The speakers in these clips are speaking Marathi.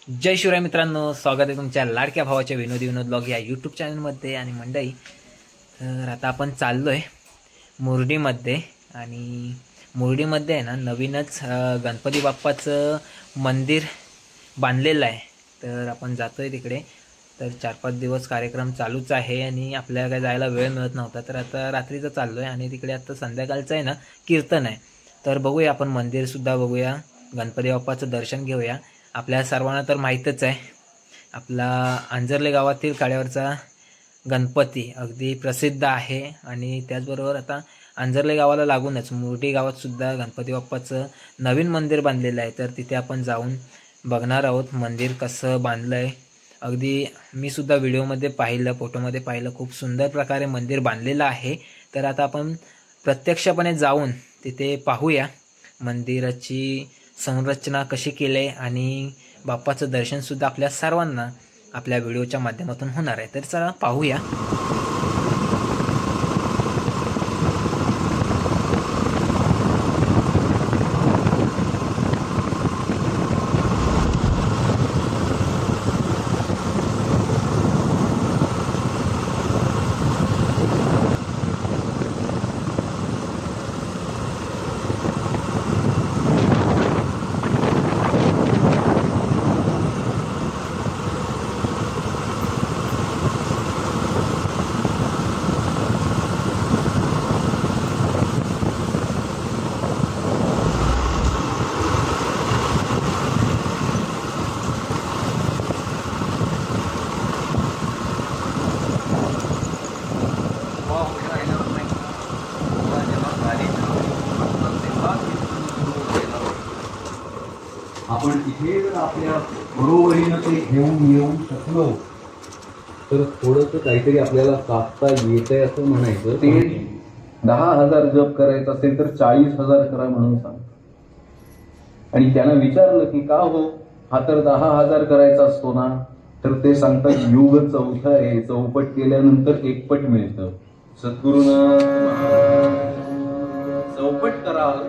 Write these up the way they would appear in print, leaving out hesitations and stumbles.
जय शिवराय मित्रांनो, स्वागत आहे तुमच्या लाडक्या भावाच्या विनोदी विनोद ब्लॉग या यूट्यूब चॅनलमध्ये. आणि मंडळी, तर आता आपण चाललो आहे मुर्डीमध्ये. आणि मुर्डीमध्ये आहे ना, नवीनच गणपती बाप्पाचं मंदिर बांधलेलं आहे. तर आपण जातो आहे तिकडे. तर 4-5 दिवस कार्यक्रम चालूच आहे आणि आपल्याला काय जायला वेळ मिळत नव्हता. तर आता रात्रीचं चाललो आहे आणि तिकडे आता संध्याकाळचं आहे ना कीर्तन आहे. तर बघूया, आपण मंदिरसुद्धा बघूया, गणपती बाप्पाचं दर्शन घेऊया. आपल्या सर्वांना तर माहीतच आहे, आपला आंजर्ले गावातील काड्यावरचा गणपती अगदी प्रसिद्ध आहे. आणि त्याचबरोबर आता आंजर्ले गावाला लागूनच मुर्डी गावातसुद्धा गणपती बाप्पाचं नवीन मंदिर बांधलेलं आहे. तर तिथे आपण जाऊन बघणार आहोत मंदिर कसं बांधलं आहे. अगदी मी सुद्धा व्हिडिओमध्ये पाहिलं, फोटोमध्ये पाहिलं, खूप सुंदर प्रकारे मंदिर बांधलेलं आहे. तर आता आपण प्रत्यक्षपणे जाऊन तिथे पाहूया मंदिराची संरचना कशी केली आहे. आणि बाप्पाचं दर्शनसुद्धा आपल्या सर्वांना आपल्या व्हिडिओच्या माध्यमातून होणार आहे. तर चला पाहूया. आपण तिथे जर आपल्या बरोबरीनं ते घेऊन येऊ शकलो तर थोडंसं काहीतरी आपल्याला साधता येतंय असं म्हणायचं. ते 10,000 जप करायचं असेल तर 40,000 करा म्हणून सांग. आणि त्यांना विचारलं की का हो, हा तर 10,000 करायचा असतो ना, तर ते सांगतात युग चौथा आहे, चौपट केल्यानंतर एकपट मिळतं. सद्गुरूनं चौपट कराल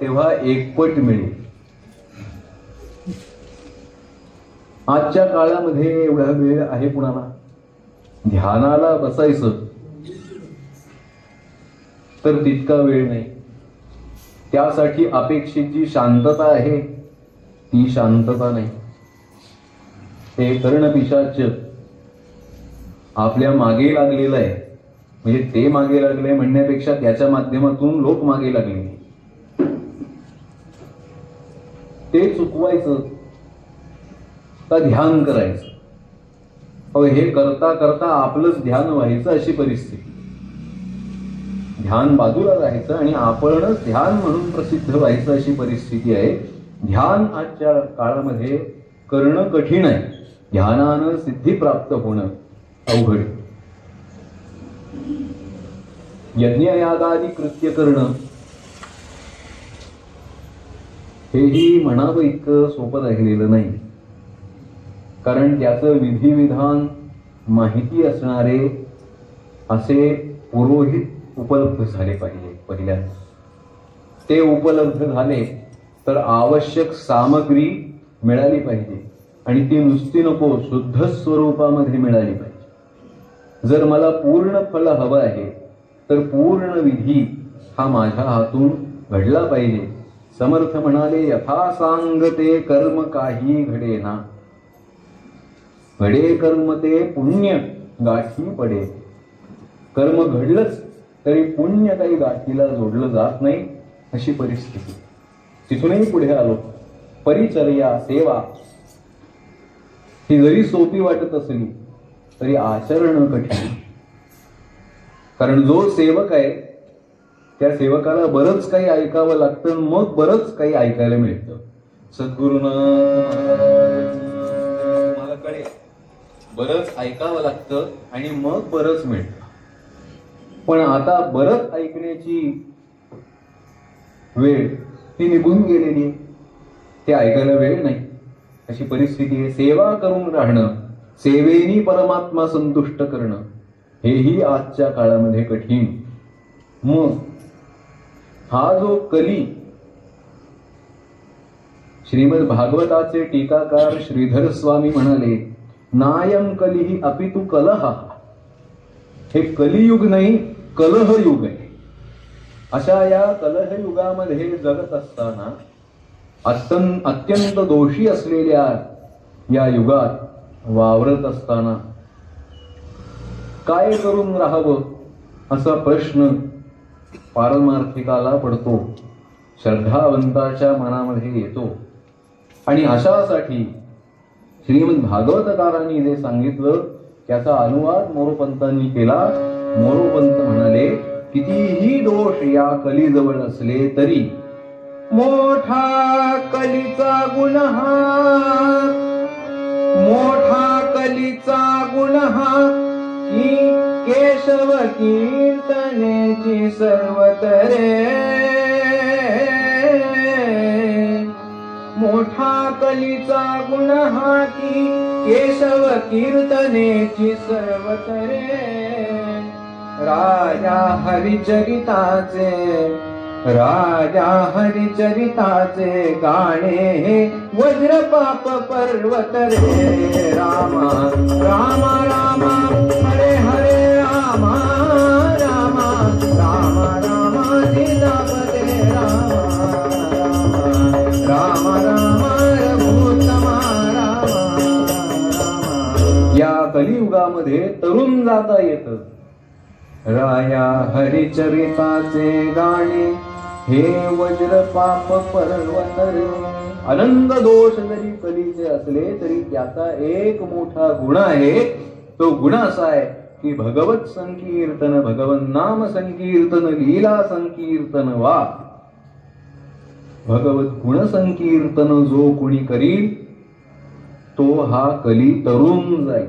तेव्हा एकपट मिळेल. आजच्या काळामध्ये एवढा वेळ आहे कुणाला ध्यानाला बसायचं, तर तितका वेळ नाही. त्यासाठी अपेक्षित जी शांतता आहे ती शांतता नाही. ते कर्णपिशाच आपल्या मागे लागलेलं आहे. म्हणजे ते मागे लागले म्हणण्यापेक्षा त्याच्या माध्यमातून लोक मागे लागले. ते चुकवायचं का ध्यान करायचं? हे करता करता आपलंच ध्यान व्हायचं अशी परिस्थिती. ध्यान बाजूला राहायचं आणि आपणच ध्यान म्हणून प्रसिद्ध व्हायचं अशी परिस्थिती आहे. ध्यान आजच्या काळामध्ये करणं कठीण आहे. ध्यानानं सिद्धी प्राप्त होणं अवघड. यज्ञयागादी कृत्य करणं हेही म्हणावं इतकं सोपं राहिलेलं नाही. कारण त्याचं विधिविधान माहिती असणारे असे पुरोहित उपलब्ध झाले पाहिजे. पहिल्यांदा ते उपलब्ध झाले तर आवश्यक सामग्री मिळाली पाहिजे. आणि ती नुसती नको, शुद्ध स्वरूपामध्ये मिळाली पाहिजे. जर मला पूर्ण फल हवं आहे तर पूर्ण विधी हा माझ्या हातून घडला पाहिजे. समर्थ म्हणाले, यथा सांगते कर्म काही घडेना, घडे कर्म ते पुण्य गाठी पडे. कर्म घडलंच तरी पुण्य काही गाठीला जोडलं जात नाही अशी परिस्थिती. तिथूनही पुढे आलो. परिचर्या सेवा ही जरी सोपी वाटत असली तरी आचरण कठीण. कारण जो सेवक आहे त्या सेवकाला बरंच काही ऐकावं लागतं, मग बरंच काही ऐकायला मिळतं. सद्गुरूनं मला कळेल, बरंच ऐकावं लागतं आणि मग बरंच मिळतं. पण आता बरंच ऐकण्याची वेळ ती निघून गेलेली, ते ऐकायला वेळ नाही अशी परिस्थिती आहे. सेवा करून राहणं, सेवेनी परमात्मा संतुष्ट करणं हेही आजच्या काळामध्ये कठीण. मग हा जो कली श्रीमद भागवताचे टीकाकार श्रीधर स्वामी म्हणाले, नायम कलिही अपितु कलह. हे कलियुग नाही, कलह युग आहे. अशा या कलह युगामध्ये जगत असताना अत्यंत दोषी असलेल्या या युगात वावरत असताना काय करून राहावं असा प्रश्न पारमार्थिकाला पडतो, श्रद्धावंताच्या मनामध्ये येतो. आणि अशासाठी श्रीमद भागवतकारांनी जे सांगितलं त्याचा अनुवाद मोरोपंतांनी केला. मोरोपंत म्हणाले, कितीही दोष या कलीजवळ असले तरी मोठा कलीचा गुण हा, मोठा कलीचा गुण हा की केशव कीर्तनेची सर्वतरे. मोठा कलीचा गुण हा की केशव कीर्तनेची सर्वतरे. राजा हरिचरिताचे, राजा हरिचरिताचे गाणे हे वज्रपाप पर्वत रे. रामा रामा रामा हरे हरे रामा रामा रामा रामा सीतापते रामा रामा रामा रघुत्तमा रामा. या कलियुगामध्ये तरुण जाता येतं. राया हरिचरिताचे गाणे हे वज्रपाप पर्वत रे. अनंत दोष जरी कलीचे असले तरी त्याचा एक मोठा गुण आहे. तो गुण असा आहे की भगवत संकीर्तन, भगवन नाम संकीर्तन, लीला संकीर्तन वा. भगवत गुण संकीर्तन जो कोणी करील तो हा कली तरुण जाईल.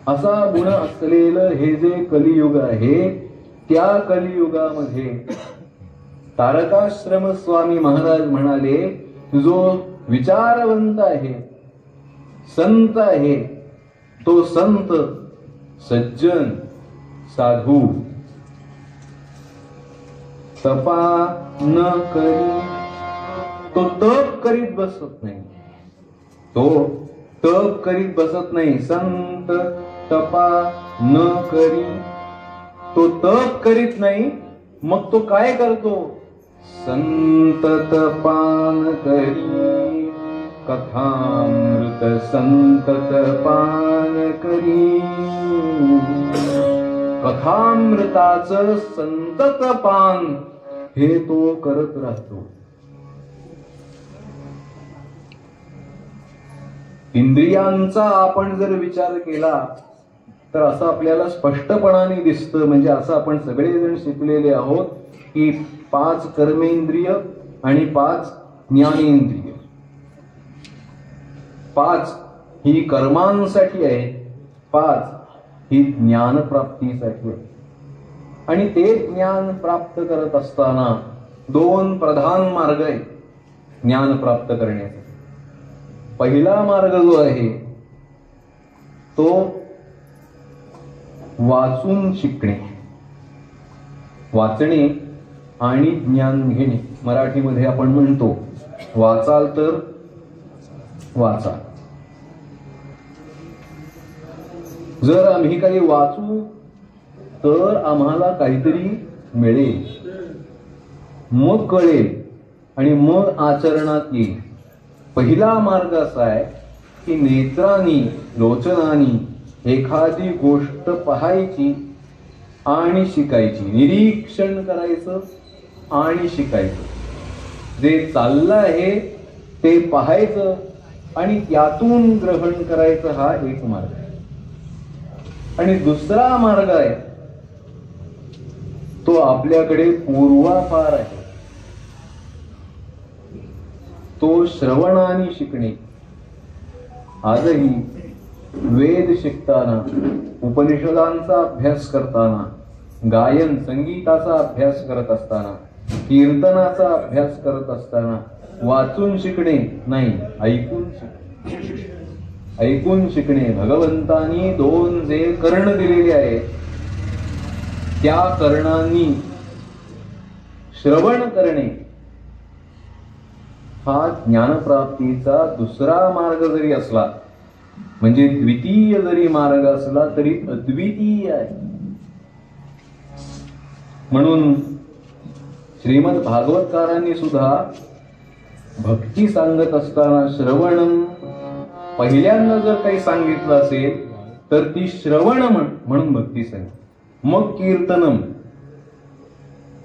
असा गुण असलेलं हे जे कलियुग आहे, त्या कलियुगामध्ये तारकाश्रम स्वामी महाराज म्हणाले, जो विचारवंत आहे, संत आहे, तो संत सज्जन साधू तपा न करी, तो तप करीत बसत नाही, तो तप करीत बसत नाही. संत तपा न करी, तो तप करीत नाही. मग तो काय करतो? संत तपान करी कथामृत, संत तपान करी. कथामृताचं संतत पान हे तो करत राहतो. इंद्रियांचा आपण जर विचार केला तर असं आपल्याला स्पष्टपणाने दिसतं. म्हणजे असं आपण सगळेजण शिकलेले आहोत की 5 कर्मेंद्रिय आणि 5 ज्ञानेंद्रिय. 5 ही कर्मांसाठी आहे, 5 ही ज्ञानप्राप्तीसाठी आहे. आणि ते ज्ञान प्राप्त करत असताना 2 प्रधान मार्ग आहेत ज्ञान प्राप्त करण्यासाठी. पहिला मार्ग जो आहे तो वाचून शिकणे, वाचणे आणि ज्ञान घेणे. मराठीमध्ये आपण म्हणतो वाचाल तर वाचा. जर आम्ही काही वाचू तर आम्हाला काहीतरी मिळेल, मग कळेल आणि मग आचरणात येईल. पहिला मार्ग असा आहे की नेत्रांनी, लोचनानी एखादी गोष्ट पाहायची आणि शिकायची, निरीक्षण करायचं आणि शिकायचं. जे चाललं आहे ते पाहायचं आणि त्यातून ग्रहण करायचं, हा एक मार्ग आहे. आणि दुसरा मार्ग आहे तो आपल्याकडे पूर्वापार आहे, तो श्रवणाने शिकणे. आजही वेद शिकताना, उपनिषदांचा अभ्यास करताना, गायन संगीताचा अभ्यास करत असताना, कीर्तनाचा अभ्यास करत असताना वाचून शिकणे नाही, ऐकून शिकणे. ऐकून शिकणे. भगवंतांनी 2 जे कर्ण दिलेले आहेत त्या कर्णांनी श्रवण करणे हा ज्ञानप्राप्तीचा दुसरा मार्ग जरी असला, म्हणजे द्वितीय जरी मार्ग असला तरी अद्वितीय आहे. म्हणून श्रीमद भागवतकारांनी सुद्धा भक्ती सांगत असताना श्रवणम पहिल्यांदा जर काही सांगितलं असेल तर ती श्रवण म्हणून भक्ती सांगितली. मग कीर्तनम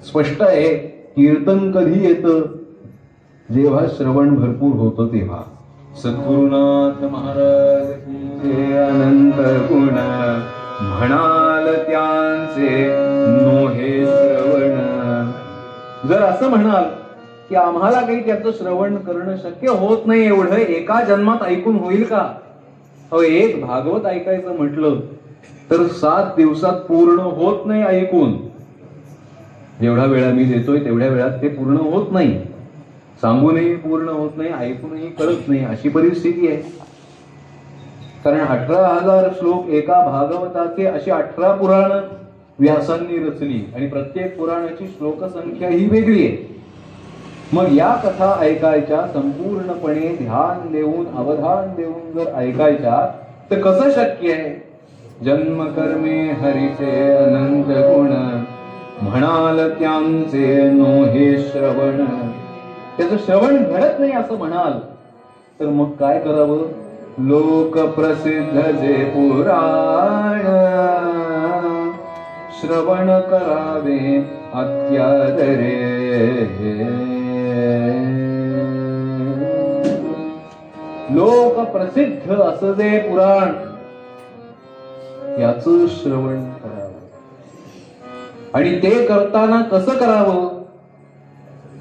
स्पष्ट आहे. कीर्तन कधी येतं? जेव्हा श्रवण भरपूर होतं तेव्हा. सद्गुरुनाथ महाराज की अनंत गुण म्हणाल त्यांचे नोहे श्रवण. जर असं म्हणाल की आम्हाला काही त्याचं श्रवण करणं शक्य होत नाही, एवढं एका जन्मात ऐकून होईल का? अहो, एक भागवत ऐकायचं म्हटलं तर 7 दिवसात पूर्ण होत नाही ऐकून. जेवढा वेळा मी देतोय तेवढ्या वेळात ते पूर्ण होत नाही. सांगूनही पूर्ण होत नाही, ऐकूनही कळत नाही, अशी परिस्थिती आहे. कारण 18,000 श्लोक एका भागवताचे अशी 18 पुराण व्यासांनी रचली आणि प्रत्येक पुराणाची श्लोक संख्या ही वेगळी आहे. मग या कथा ऐकायच्या संपूर्णपणे ध्यान देऊन अवधान देऊन जर ऐकायच्या तर कसं शक्य आहे? जन्म कर्मे हरीचे अनंत गुण म्हणाल त्यांचे नोहे श्रवण. त्याचं श्रवण घडत नाही असं म्हणाल तर मग काय करावं? लोक प्रसिद्ध जे पुराण श्रवण करावे अत्यादरे. लोक प्रसिद्ध असं जे पुराण याचं श्रवण करावं. आणि ते करताना कसं करावं?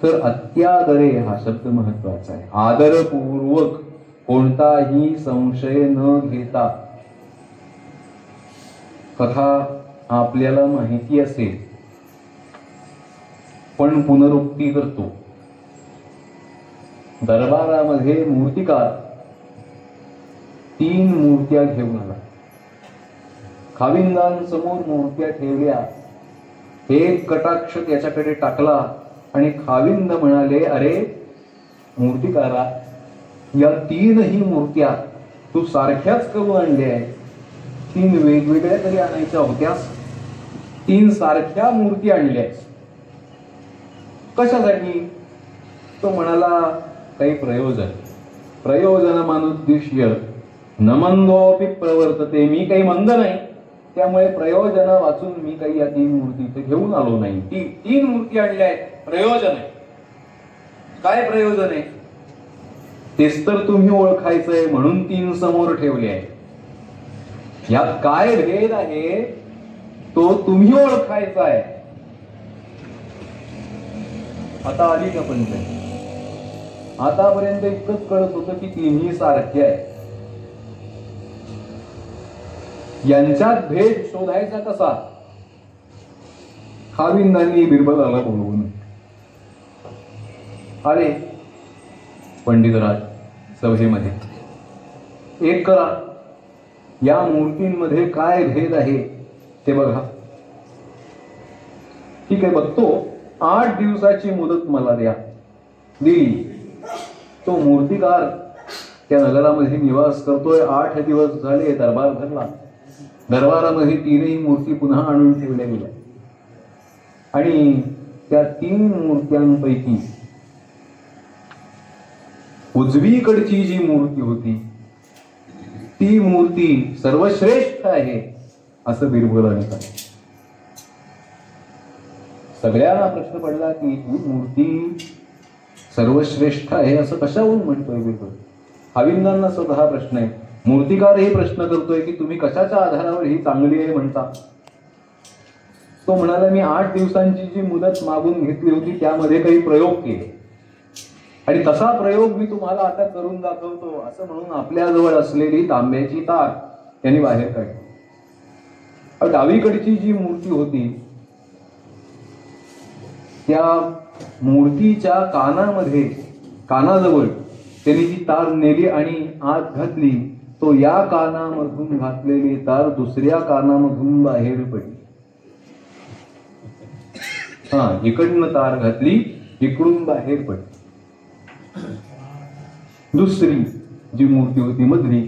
तर अत्यादरे हा शब्द महत्वाचा आहे. आदरपूर्वक, कोणताही संशय न घेता. कथा आपल्याला माहिती असेल पण पुनरुक्ती करतो. दरबारामध्ये मूर्तिकार 3 मूर्त्या घेऊन आला. खाविंदांसमोर मूर्त्या ठेवल्या. एक कटाक्ष त्याच्याकडे टाकला आणि खाविंद म्हणाले, अरे मूर्तिकारा, या 3ही मूर्त्या तू सारख्याच करून आणल्या आहे. 3 वेगवेगळ्या तरी आणायच्या होत्यास. 3 सारख्या मूर्ती आणल्यास कशासाठी? तो म्हणाला, काही प्रयोजनमानुद्दिश्य न मंदोपि प्रवर्तते. मी काही मंद नाही, त्यामुळे प्रयोजन वाचून मी काही या 3 मूर्ती घेऊन आलो नाही. 3 मूर्ती आणल्या आहेत, प्रयोजन आहे. काय प्रयोजन आहे? तेच तर तुम्ही ओळखायचंय म्हणून 3 समोर ठेवले आहे. यात काय भेद आहे तो तुम्ही ओळखायचा आहे. आता आली का पंचायत? आतापर्यंत इतकंच कळत होतं की 3ही सारखे आहे. यांच्यात भेद शोधायचा कसा? खाविंदांनी बिरबलाला बोलवून आले पंडितराज सभेमध्ये. एक करा, या मूर्तींमध्ये काय भेद आहे ते बघा. ठीक आहे, बघतो. 8 दिवसाची मुदत मला द्या. दिली. तो मूर्तिकार त्या नगरामध्ये निवास करतोय. 8 दिवस झाले. दरबार भरला. दरबारामध्ये 3ही मूर्ती पुन्हा आणून ठेवल्या गेल्या. आणि त्या 3 मूर्त्यांपैकी उजवीकडची जी मूर्ती होती ती मूर्ती सर्वश्रेष्ठ आहे असं बिरबलाने सांगितलं. सगळ्यांना प्रश्न पडला की ही मूर्ती सर्वश्रेष्ठ आहे असं कशावरून म्हणतोय बिरबल? खाविंदांना सुद्धा हा प्रश्न आहे. मूर्तिकार हे प्रश्न करतोय की तुम्ही कशाच्या आधारावर ही चांगली आहे म्हणता? तो म्हणाला, मी 8 दिवसांची जी मुदत मागून घेतली होती त्यामध्ये काही प्रयोग केले आणि तसा प्रयोग मी तुम्हाला आता करून दाखवतो असं म्हणून आपल्याजवळ असलेली तांब्याची तार त्यांनी बाहेर काढली. डावीकडची जी मूर्ती होती त्या मूर्तीच्या कानाजवळ त्यांनी ती तार नेली आणि आत घातली. तो या कानामधून घातलेली तार दुसऱ्या कानामधून बाहेर पडली. इकडनं तार घातली, इकडून बाहेर पडली. दुसरी जी मूर्ती होती मधली,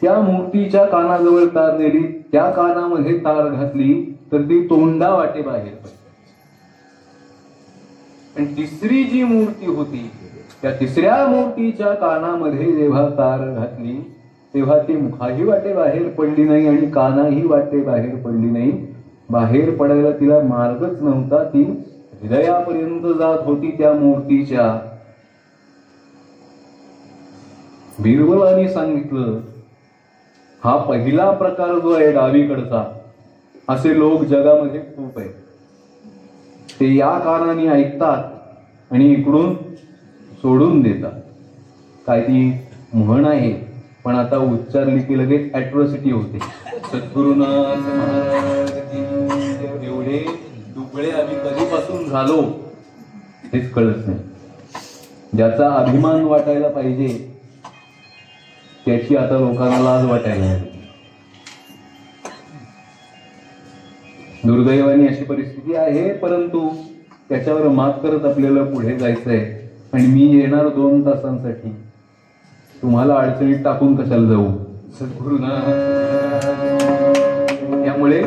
त्या मूर्तीच्या कानाजवळ तार नेली, त्या कानामध्ये तार घातली तर ती तोंडा वाटे बाहेर पडली. आणि तिसरी जी मूर्ती होती त्या तिसऱ्या मूर्तीच्या कानामध्ये जेव्हा तार घातली तेव्हा ती मुखाही वाटे बाहेर पडली नाही आणि कानाही वाटे बाहेर पडली नाही. बाहेर पडायला तिला मार्गच नव्हता, ती हृदयापर्यंत जात होती त्या मूर्तीच्या. बिरबलाने सांगितलं, हा पहिला प्रकार जो आहे डावीकडचा, असे लोक जगामध्ये खूप आहेत. ते या कानाने ऐकतात आणि इकडून सोडून देतात. काय ती म्हण आहे, पण आता उच्चारली की लगेच अॅट्रॉसिटी होते. सद्गुरुनाथ महाराज एवढे दुबळे आम्ही कधीपासून झालो हेच कळत नाही. ज्याचा अभिमान वाटायला पाहिजे त्याची आता लोकांना लाज वाटायला लागली. दुर्दैवाने अशी परिस्थिती आहे, परंतु त्याच्यावर मात करत आपल्याला पुढे जायचंय. आणि मी येणार 2 तासांसाठी, तुम्हाला अडचणीत टाकून कशाला जाऊ. सद्गुरुनाथ. त्यामुळे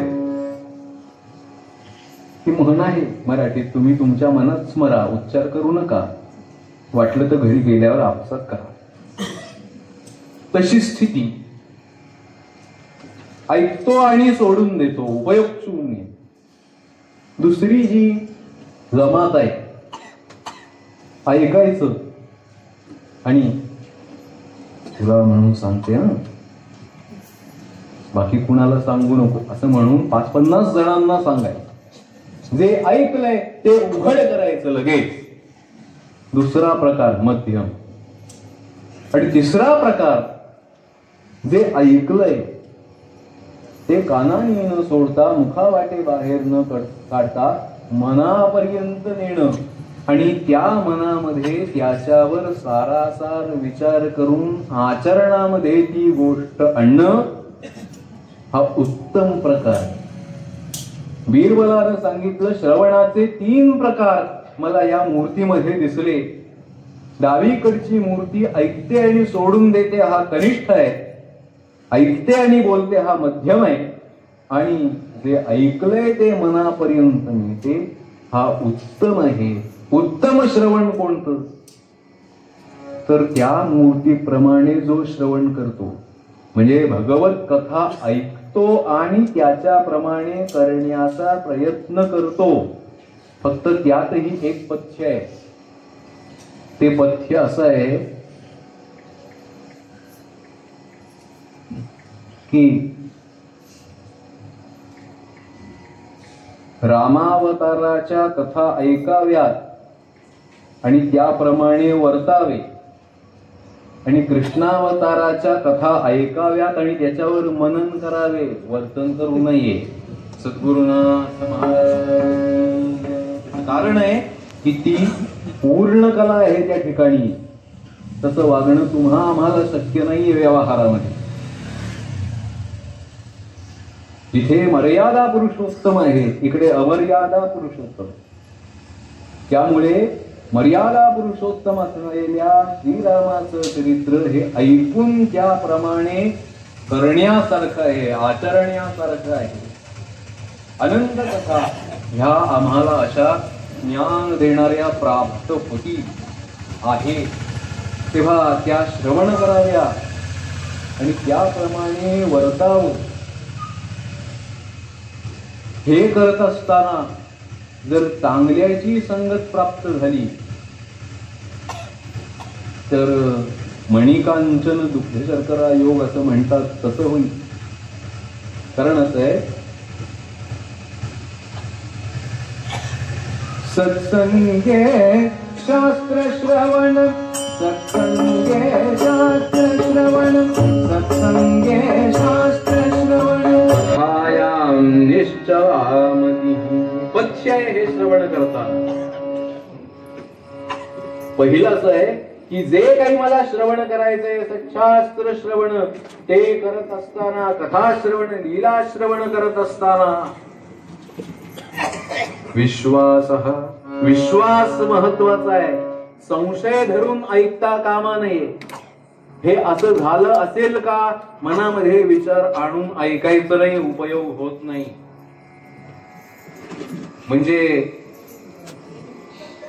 ती म्हण आहे मराठीत, तुम्ही तुमच्या मनात स्मरा, उच्चार करू नका, वाटलं तर घरी गेल्यावर आपसात करा. तशी स्थिती. ऐकतो आणि सोडून देतो, उपयोग शून्य. दुसरी जी जमात आहे, ऐकायचं आणि तुला म्हणून सांगते ना, बाकी कुणाला सांगू नको असं म्हणून 50 जणांना सांगायचं. जे ऐकलंय ते उघड करायचं लगेच. दुसरा प्रकार मध्यम. आणि तिसरा प्रकार, जे ऐकलंय ते कानाने न सोडता, मुखावाटे बाहेर न काढता मनापर्यंत नेणं आणि त्या मनामध्ये त्याच्यावर सारासार विचार करून आचरणामध्ये ती गोष्ट आणणं, हा उत्तम प्रकार. बिरबलानं सांगितलं, श्रवणाचे 3 प्रकार मला या मूर्तीमध्ये दिसले. डावीकडची मूर्ती ऐकते आणि सोडून देते, हा कनिष्ठ आहे. ऐकते आणि बोलते, हा मध्यम आहे. आणि जे ऐकलंय ते मनापर्यंत नेते, हा उत्तम आहे. उत्तम श्रवण कोणतं, तर त्या मूर्तीप्रमाणे जो श्रवण करतो, म्हणजे भगवत कथा ऐकतो आणि त्याच्याप्रमाणे करण्याचा प्रयत्न करतो. फक्त त्यातही एक पथ्य आहे. ते पथ्य असं आहे की रामावताराच्या कथा ऐकाव्यात आणि त्याप्रमाणे वर्तावे, आणि कृष्णावताराच्या कथा ऐकाव्यात आणि त्याच्यावर मनन करावे, वर्तन करू नये. सद्गुरुनाथ महाराज. कारण आहे की ती पूर्ण कला आहे त्या ठिकाणी. तसं वागणं तुम्हा आम्हाला शक्य नाहीये व्यवहारामध्ये. जिथे मर्यादा पुरुषोत्तम आहे, इकडे अमर्यादा पुरुषोत्तम. त्यामुळे मर्यादा पुरुषोत्तम असलेल्या श्रीरामाचं चरित्र हे ऐकून त्याप्रमाणे करण्यासारखं आहे, आचरण्यासारखं आहे. अनंत कथा ह्या आम्हाला अशा ज्ञान देणाऱ्या प्राप्त होती आहे. तेव्हा त्या श्रवण कराव्या आणि त्याप्रमाणे वर्तावं. हे करत असताना जर चांगल्याची संगत प्राप्त झाली तर मणिकांचन दुःख शर्करा योग असं म्हणतात, तसं होईल. कारण असं आहे, सत्संगे शास्त्र श्रवण, सत्संगे शास्त्र श्रवण, सत्संगे शास्त्र श्रवण, कथायां निश्चयामती. पथ्य आहे हे श्रवण करताना. पहिलं असं आहे की जे काही मला श्रवण करायचंय, सच्छास्त्र श्रवण, ते करत असताना, कथा श्रवण, लीला श्रवण करत असताना विश्वास महत्वाचा आहे. संशय धरून ऐकता कामा नये. हे असं झालं असेल का मनामध्ये विचार आणून ऐकायचं नाही, उपयोग होत नाही. म्हणजे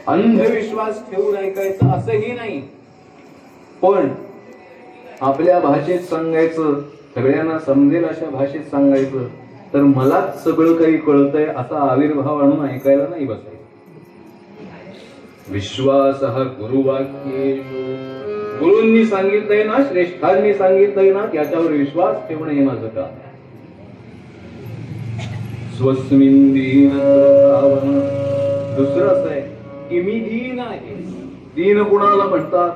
अंधविश्वास ठेवून ऐकायचं असंही नाही, पण आपल्या भाषेत सांगायचं, सगळ्यांना समजेल अशा भाषेत सांगायचं, तर मलाच सगळं काही कळतंय असा आविर्भाव आणून ऐकायला नाही बसायचं. विश्वास हा गुरुवाक्येषु, गुरूंनी सांगितलंय ना, श्रेष्ठांनी सांगितलंय ना, त्याच्यावर विश्वास ठेवणं हे माझं काम. स्वस्मिन दीन भावना. दुसरं असं आहे की मी दीन आहे. दीन कुणाला म्हणतात?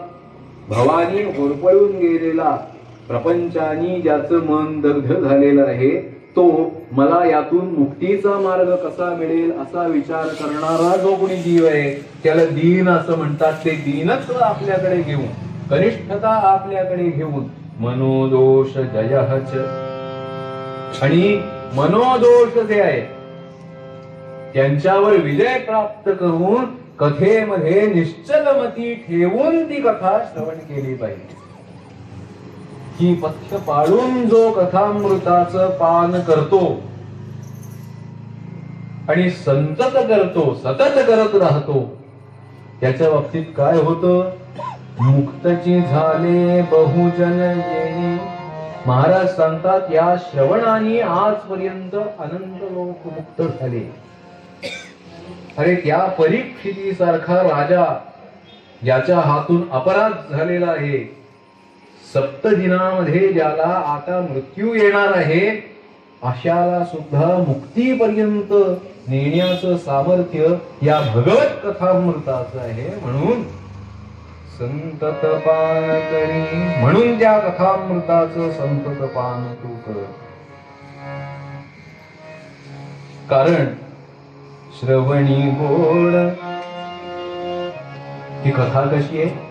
भवानी होरपळून गेलेला, प्रपंचानी ज्याचं मन दग्ध झालेलं आहे, तो मला यातून मुक्तीचा मार्ग कसा मिळेल असा विचार करणारा जो कोणी जीव आहे त्याला दीन असं म्हणतात. ते दीनत्व आपल्याकडे घेऊन, कनिष्ठता आपल्याकडे घेऊन, मनोदोष जयच, आणि मनोदोष जे आहे त्यांच्यावर विजय प्राप्त करून कथेमध्ये निश्चलमती ठेवून ती कथा श्रवण केली पाहिजे. ही पथ्य पाळून जो कथामृताचं पान करतो आणि संतत करतो, सतत करत राहतो, त्याच्या बाबतीत काय होतं? मुक्तची झाले बहुजन येणे. महाराज सांगतात या श्रवणाने आजपर्यंत अनंत लोक मुक्त झाले. अरे त्या परीक्षितीसारखा राजा ज्याच्या हातून अपराध झालेला आहे, सप्तदिनामध्ये ज्याला आता मृत्यू येणार आहे, अशाला सुद्धा मुक्तीपर्यंत नेण्याचं सामर्थ्य या भगवत कथामृताचं आहे. म्हणून संतत पान करी, म्हणून त्या कथामृताचं संतत पान तू कर. कारण श्रवणी गोड. ही कथा कशी आहे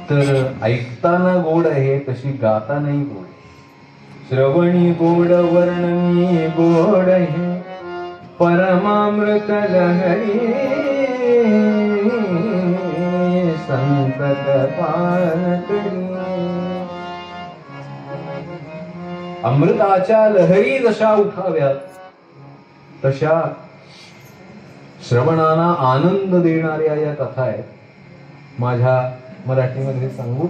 तर ऐकताना गोड आहे, तशी गातानाही गोड. श्रवणी गोड वर्णनी गोड आहे, परमामृत लहरी संतत पान करी. अमृताच्या लहरी जशा उठाव्यात तशा श्रवणाला आनंद देणाऱ्या या कथा आहेत. माझ्या मराठीमध्ये सांगू,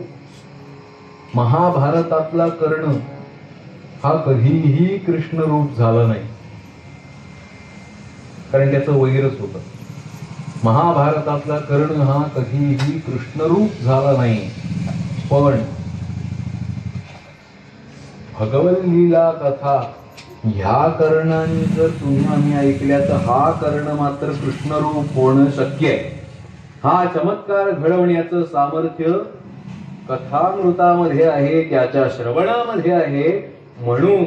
महाभारतातला कर्ण हा कधीही कृष्ण रूप झाला नाही, कारण त्याचं वैरच होतं. महाभारतातला कर्ण हा कधीही कृष्ण रूप झाला नाही, पण भगवत लीला कथा ह्या कर्णाने जर तुम्ही आम्ही ऐकल्या तर हा कर्ण मात्र कृष्णरूप होणं शक्य आहे. हा चमत्कार घडवण्याचं सामर्थ्य कथामृतामध्ये आहे, त्याच्या श्रवणामध्ये आहे. म्हणून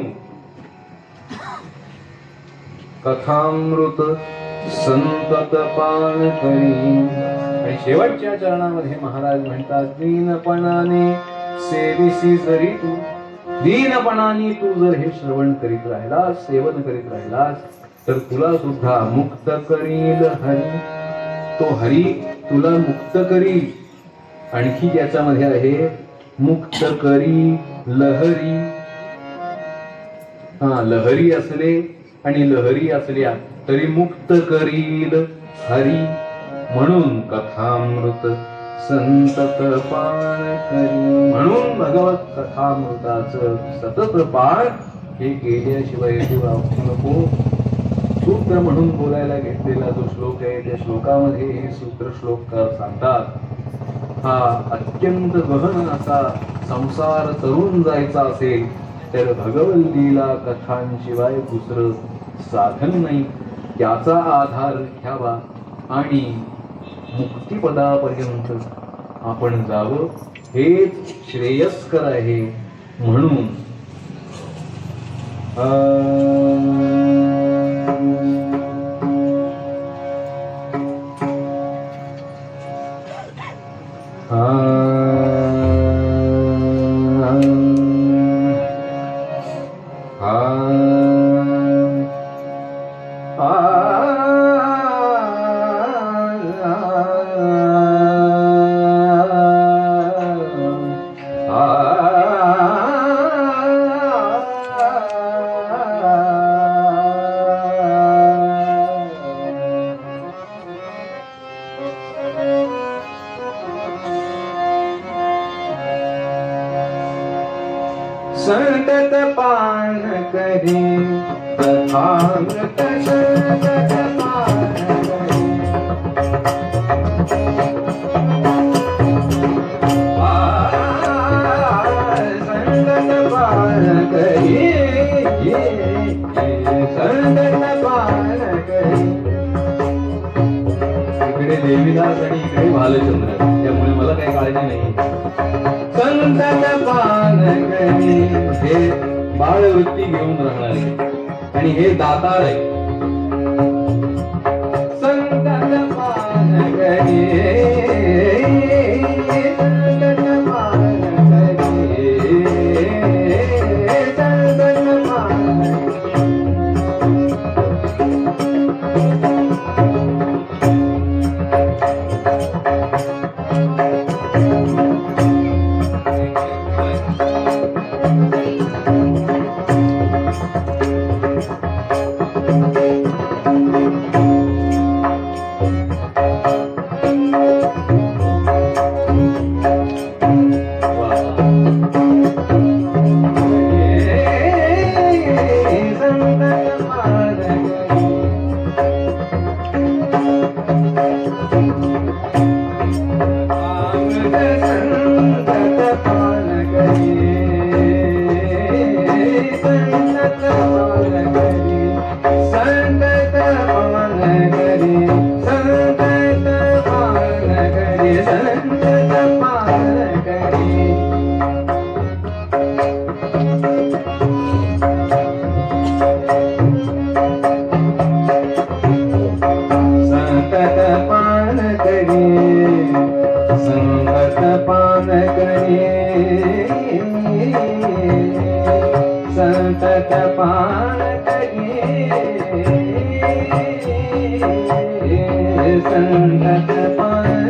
कथामृत संतत पान करी. आणि शेवटच्या चरणामध्ये महाराज म्हणतात, दीनपणाने सेविसी जरी तू, दीनपणाने तू जर हे श्रवण करीत राहिलास, सेवन करीत राहिलास, तर तुला सुद्धा मुक्त करील हरी. तो हरी तुला मुक्त करील. आणखी त्याच्यामध्ये आहे मुक्त करी लहरी. लहरी असले आणि लहरी असल्या तरी मुक्त करील हरी. म्हणून कथामृत संतत पान करी. म्हणून भगवत कथामृताचं सतत पान हे केल्याशिवाय नको. सूत्र म्हणून बोलायला घेतलेला जो श्लोक आहे त्या श्लोकामध्ये हे सूत्र श्लोककार सांगतात, हा अत्यंत गहन असा संसार तरुण जायचा असेल तर भगवत लीला कथांशिवाय दुसरं साधन नाही. त्याचा आधार घ्यावा आणि मुक्तिपदापर्यंत आपण जावं, हेच श्रेयस्कर आहे. म्हणून संतत पान करी तथामृत संतत पान करी संतत पान करी संतत पान करी. इकडे देवीदास आणि इकडे भालचंद्र, त्यामुळे मला काही काळजी नाही. संतत पान करी हे बाळवृत्ती घेऊन राहणारे आणि हे दातार आहे. संतत पान करी संतत पान करी संतत पान संतत पान करी संतत पान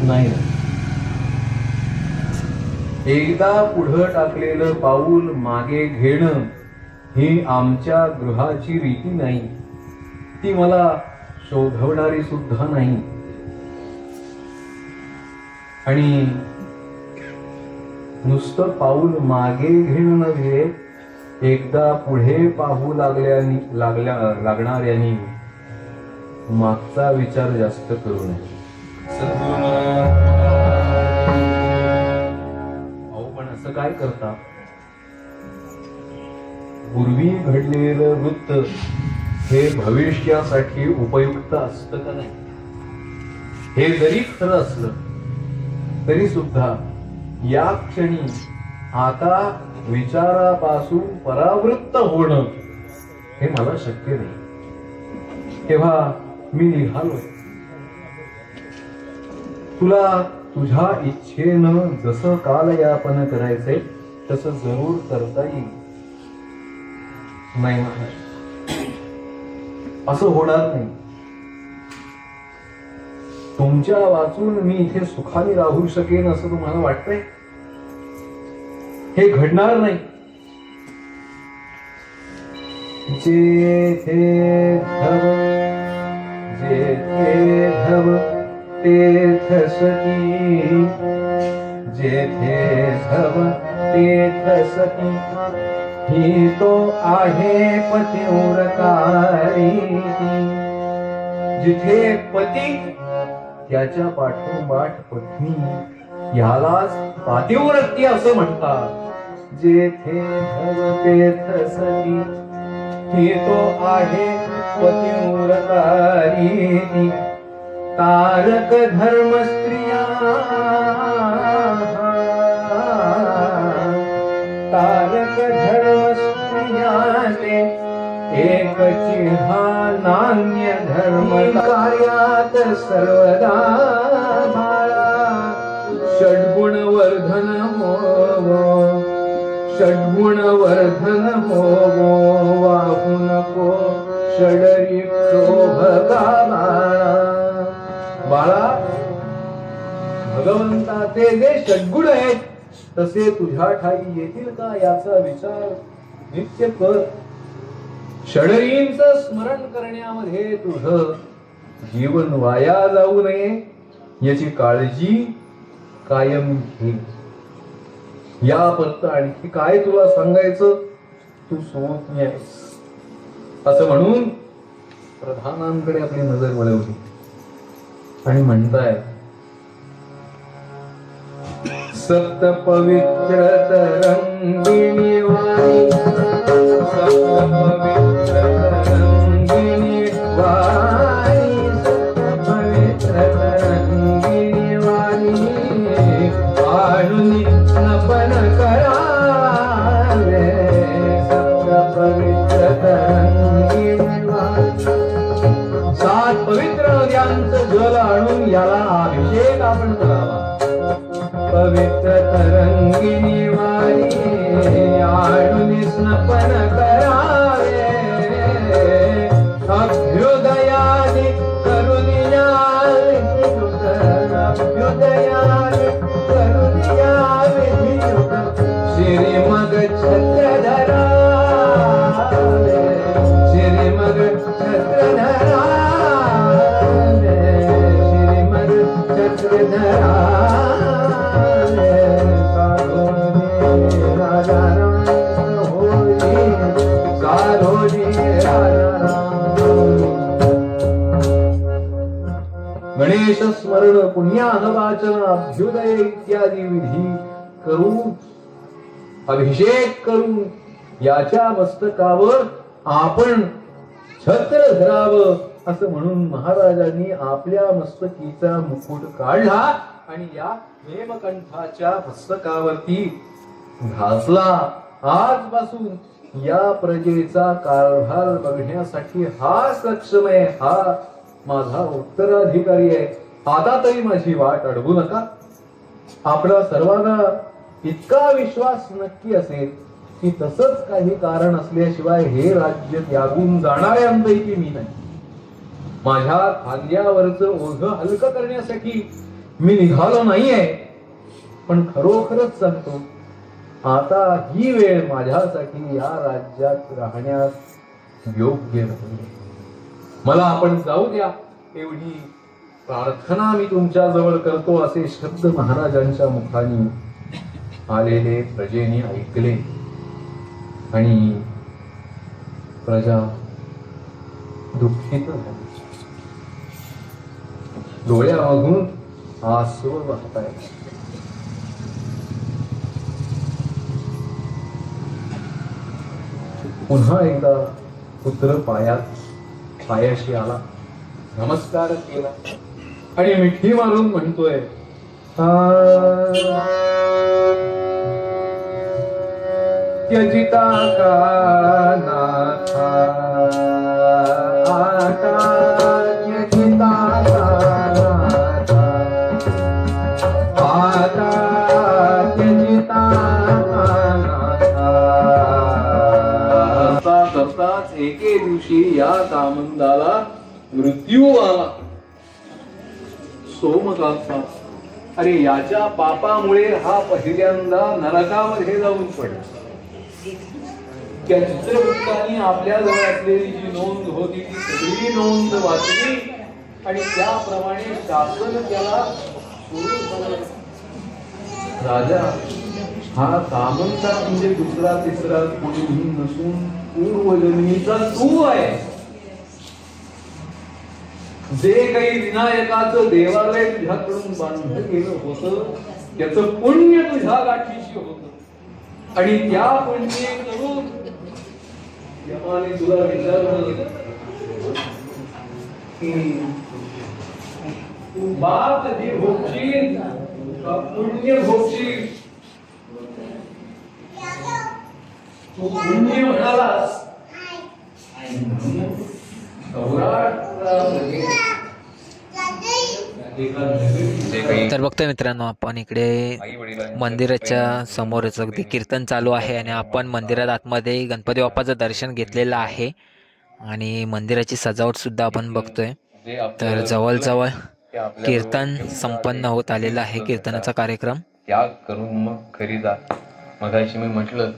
नाही. एकदा पुढं टाकलेलं पाऊल मागे घेणं ही आमच्या गृहाची रीती नाही. ती मला शोधवणारी सुद्धा नाही. आणि नुसतं पाऊल मागे घेणं नव्हे, एकदा पुढे पाहू लागणाऱ्यांनी मागचा विचार जास्त करू नये. पण असं काय करता? पूर्वी घडलेलं वृत्त हे भविष्यासाठी उपयुक्त असतं का नाही? हे जरी खरं असलं तरी सुद्धा या क्षणी आता विचारापासून परावृत्त होणं हे मला शक्य नाही. तेव्हा मी निघालोय. तुला तुझ्या इच्छेनं जसं कालयापन करायचंय तसं जरूर करता येईल. नाही महाराज, असं होणार नाही. तुमच्या वाचून मी इथे सुखाने राहू शकेन असं तुम्हाला वाटतंय? हे घडणार नाही. जेथे धव तेथ सती, जेथे धव तेथ सती, ही तो आहे पतिव्रतारी. जिथे पती त्याच्या पाठोपाठ पत्नी यालाच पातिव्रत्य असं म्हणतात. जेथे धवतेथ सती ही तो आहे पतिव्रता रीती. तारक धर्म स्त्रिया तारक धर्म स्त्रियाने एकची हा नान्य धर्म. कार्यात सर्वदा बाळा षड्गुण वर्धन होवो. षड्गुण वर्धन होवो वाहू नको षडरी क्षोभ बाळा. बाळा भगवंताचे जे षड्गुण आहेत तसे तुझ्या ठाई येतील का याचा विचार नित्य कर. षडरींचं स्मरण करण्यामध्ये तुझं जीवन वाया जाऊ नये याची काळजी कायम घे. या पत्त आणखी काय तुला सांगायचं, तू सोबत आहेस असं म्हणून प्रधानांकडे आपली नजर वळवली आणि म्हणताय. सप्त पवित्र तरंगिणी वाणी सप्त पवित्र तरंगिणी वाणी सप्त पवित्र तरंगिणी वाणी आणून नपन करावे. सप्त पवित्र तरंगिणी वाणी 7 पवित्र नद्यांचं जल आणून याला अभिषेक आपण करावा. पवित्र तरंगिणी वाणी आणून स्नपन करावे. अभ्युदयाने करुणिया अभ्युदयाने करुणिया श्रीमग छत्रधरा श्रीमग छत्रधरा श्रीमग छत्रधरा. गणेश स्मरण पुण्याहवाचन अभ्युदय इत्यादी विधी करून अभिषेक करून याच्या मस्तकावर आपण छत्र धरावं असं म्हणून महाराजांनी आपल्या मस्तकीचा मुकुट काढला आणि या हेमकंठाच्या मस्तकावरती घासला. आजपासून या प्रजेचा कारभार बघण्यासाठी हा सक्षम आहे, हा माझा उत्तराधिकारी आहे. आता तरी माझी वाट अडवू नका. आपला सर्वांना इतका विश्वास नक्की असेल की तसंच काही कारण असल्याशिवाय हे राज्य त्यागून जाणाऱ्यांपैकी मी नाही. माझ्या खांद्यावरचं ओझं हलकं करण्यासाठी मी निघालो नाहीये, पण खरोखरच सांगतो आता ही वेळ माझ्यासाठी या राज्यात राहण्यास योग्य नाही. मला आपण जाऊ द्या एवढी प्रार्थना मी तुमच्या जवळ करतो असे शब्द महाराजांच्या मुखाने आलेले प्रजेने ऐकले आणि प्रजा दुःखित झाली. डोळ्यामधून आसू वाहतायत. पुन्हा एकदा पुत्र पायाशी आला, नमस्कार केला आणि मिठी मारून म्हणतोय त्यजिता का नाथा आता त्यजिता का नाथा आता त्यजिता का नाथा. करताच एके दिवशी या कामंदाला मृत्यू आला. सोमकांता अरे याच्या पापामुळे हा पहिल्यांदा नरकामध्ये जाऊन पडला. त्या चित्रगुप्ताने आपल्या जवळ असलेली जी नोंद होती ती सगळी नोंद वाचली आणि त्याप्रमाणे शासन त्याला राजा हा कामंता म्हणजे दुसरा तिसरा कोणीही नसून पूर्वजन्मीचा तू आहे. जे काही विनायकाचं देवालय तुझ्याकडून बांधलं गेलं होतं त्याचं पुण्य तुझ्या गाठीशी होतं आणि त्या पुण्य करून यमाने तुला विचारलं की तू बाप कधी भोगशील का पुण्य भोगशील. तू पुण्य म्हणालास तर बघतोय मित्रांनो, आपण इकडे मंदिराच्या समोरच अगदी कीर्तन चालू आहे आणि आपण मंदिरात आतमध्ये गणपती बाप्पाचं दर्शन घेतलेलं आहे आणि मंदिराची सजावट सुद्धा आपण बघतोय. तर जवळजवळ कीर्तन संपन्न होत आलेलं आहे, कीर्तनाचा कार्यक्रम. त्याग करून मग घरी जा. मगाशी मी म्हटलं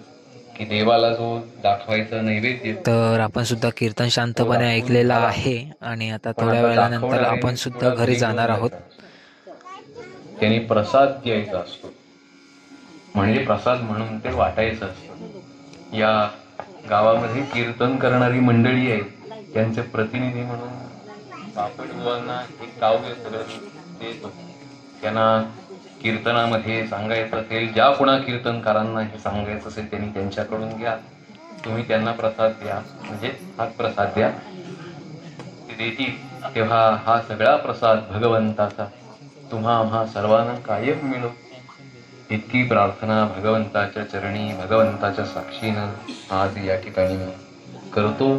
की देवाला जो दाखवायचा नैवेद्य, तर आपण सुद्धा कीर्तन शांतपणे ऐकलेलं आहे आणि आता थोड्या वेळानंतर आपण सुद्धा घरी जाणार आहोत. त्यांनी प्रसाद द्यायचा असतो, म्हणजे प्रसाद म्हणून ते वाटायचं असतं. या गावामध्ये कीर्तन करणारी मंडळी आहेत, त्यांचे प्रतिनिधी म्हणून बापटबुवांना एक काव्य सगळं देतो. त्यांना कीर्तनामध्ये सांगायचं असेल, ज्या कोणा कीर्तनकारांना हे सांगायचं असेल त्यांनी त्यांच्याकडून घ्या. तुम्ही त्यांना प्रसाद द्या, म्हणजे हाच प्रसाद द्या. ते देतील तेव्हा हा सगळा प्रसाद भगवंताचा तुम्हा आम्हा सर्वांना कायम मिळो, इतकी प्रार्थना भगवंताच्या चरणी, भगवंताच्या साक्षीनं आज या ठिकाणी मी करतो.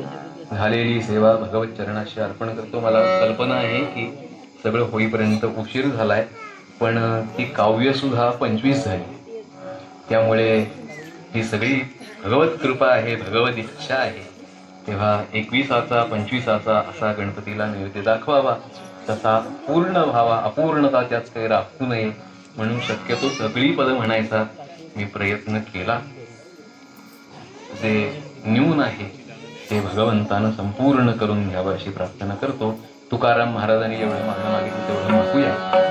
झालेली सेवा भगवत चरणाशी अर्पण करतो. मला कल्पना आहे की सगळं होईपर्यंत उशीर झालाय, पण ती काव्य सुद्धा 25 झाली. त्यामुळे ही सगळी भगवत कृपा आहे, भगवत इच्छा आहे. तेव्हा 21चा 25चा असा गणपतीला नैवेद्य दाखवावा, तसा पूर्ण व्हावा, अपूर्णता त्यात काही राखू नये म्हणून शक्यतो सगळी पदं म्हणायचा मी प्रयत्न केला. जे न्यून आहे ते भगवंतानं संपूर्ण करून घ्यावं अशी प्रार्थना करतो. तुकाराम महाराजांनी एवढं मागणं मागितलं तेवढं मागूया.